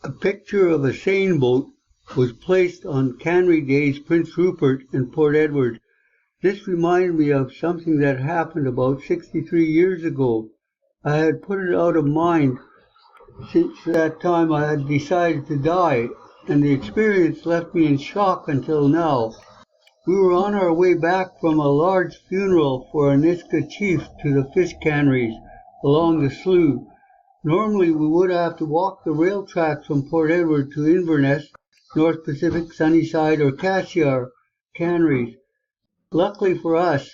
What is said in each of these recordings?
A picture of a Sein boat was placed on Cannery Days, Prince Rupert and Port Edward. This reminded me of something that happened about 63 years ago. I had put it out of mind. Since that time I had decided to die, and the experience left me in shock until now. We were on our way back from a large funeral for a Niska chief to the fish canneries along the slough. Normally we would have to walk the rail tracks from Port Edward to Inverness, North Pacific, Sunnyside or Cassiar canneries. Luckily for us,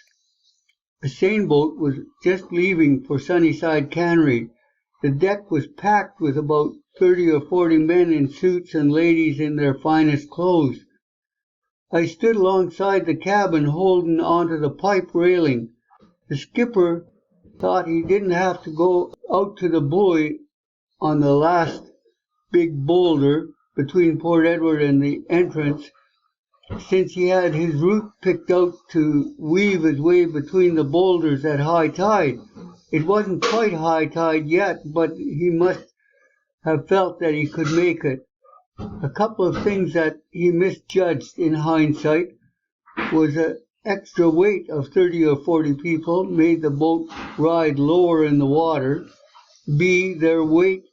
a Sein boat was just leaving for Sunnyside Cannery. The deck was packed with about 30 or 40 men in suits and ladies in their finest clothes. I stood alongside the cabin holding onto the pipe railing. The skipper thought he didn't have to go out to the buoy on the last big boulder between Port Edward and the entrance, since he had his route picked out to weave his way between the boulders at high tide. It wasn't quite high tide yet, but he must have felt that he could make it. A couple of things that he misjudged in hindsight was an extra weight of 30 or 40 people made the boat ride lower in the water. B, their weight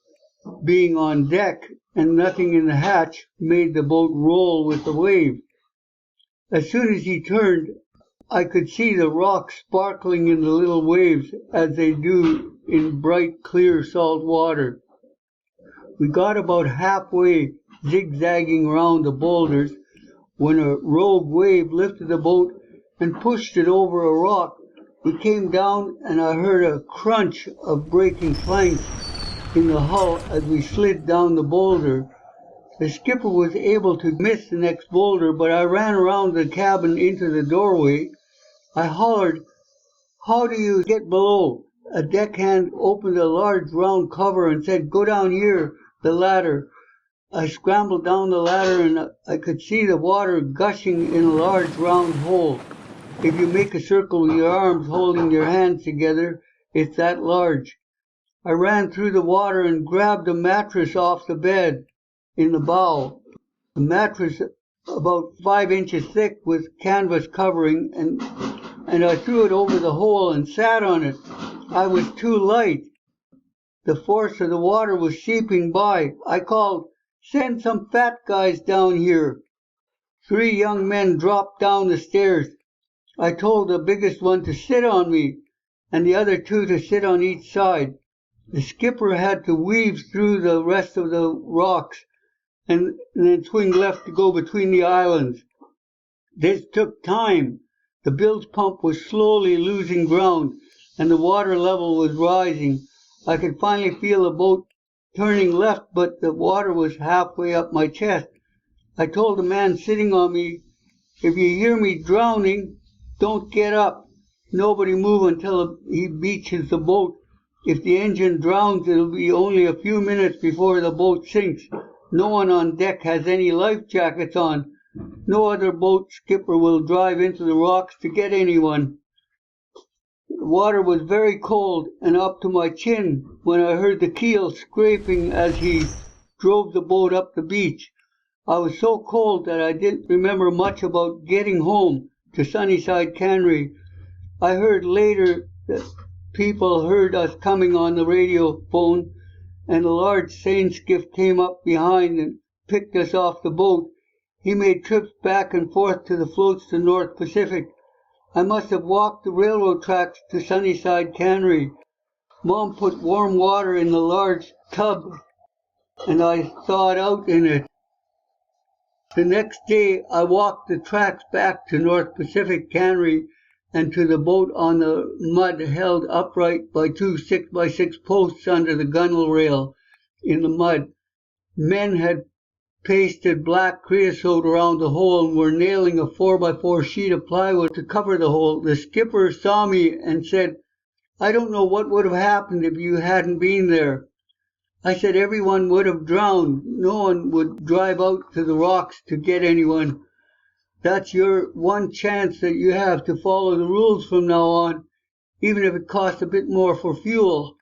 being on deck and nothing in the hatch made the boat roll with the wave. As soon as he turned, I could see the rocks sparkling in the little waves as they do in bright, clear salt water. We got about halfway, zigzagging around the boulders, when a rogue wave lifted the boat and pushed it over a rock. We came down and I heard a crunch of breaking planks in the hull as we slid down the boulder. The skipper was able to miss the next boulder, but I ran around the cabin into the doorway. I hollered, "How do you get below?" A deckhand opened a large round cover and said, "Go down here, the ladder." I scrambled down the ladder and I could see the water gushing in a large round hole. If you make a circle with your arms holding your hands together, it's that large. I ran through the water and grabbed a mattress off the bed in the bow. The mattress about 5 inches thick with canvas covering, and I threw it over the hole and sat on it. I was too light. The force of the water was seeping by. I called, "Send some fat guys down here." 3 young men dropped down the stairs. I told the biggest one to sit on me, and the other 2 to sit on each side. The skipper had to weave through the rest of the rocks and then swing left to go between the islands. This took time. The bilge pump was slowly losing ground, and the water level was rising. I could finally feel the boat turning left, but the water was halfway up my chest. I told the man sitting on me, "If you hear me drowning, don't get up. Nobody move until he beaches the boat. If the engine drowns, it'll be only a few minutes before the boat sinks. No one on deck has any life jackets on. No other boat skipper will drive into the rocks to get anyone." The water was very cold and up to my chin when I heard the keel scraping as he drove the boat up the beach. I was so cold that I didn't remember much about getting home to Sunnyside Cannery. I heard later that people heard us coming on the radio phone, and a large Sein skiff came up behind and picked us off the boat. He made trips back and forth to the floats to North Pacific. I must have walked the railroad tracks to Sunnyside Cannery. Mom put warm water in the large tub, and I thawed out in it. The next day I walked the tracks back to North Pacific Cannery and to the boat on the mud held upright by 2 6x6 posts under the gunwale rail in the mud. Men had pasted black creosote around the hole and were nailing a 4x4 sheet of plywood to cover the hole. The skipper saw me and said, "I don't know what would have happened if you hadn't been there." I said everyone would have drowned. No one would drive out to the rocks to get anyone. That's your one chance that you have to follow the rules from now on, even if it costs a bit more for fuel.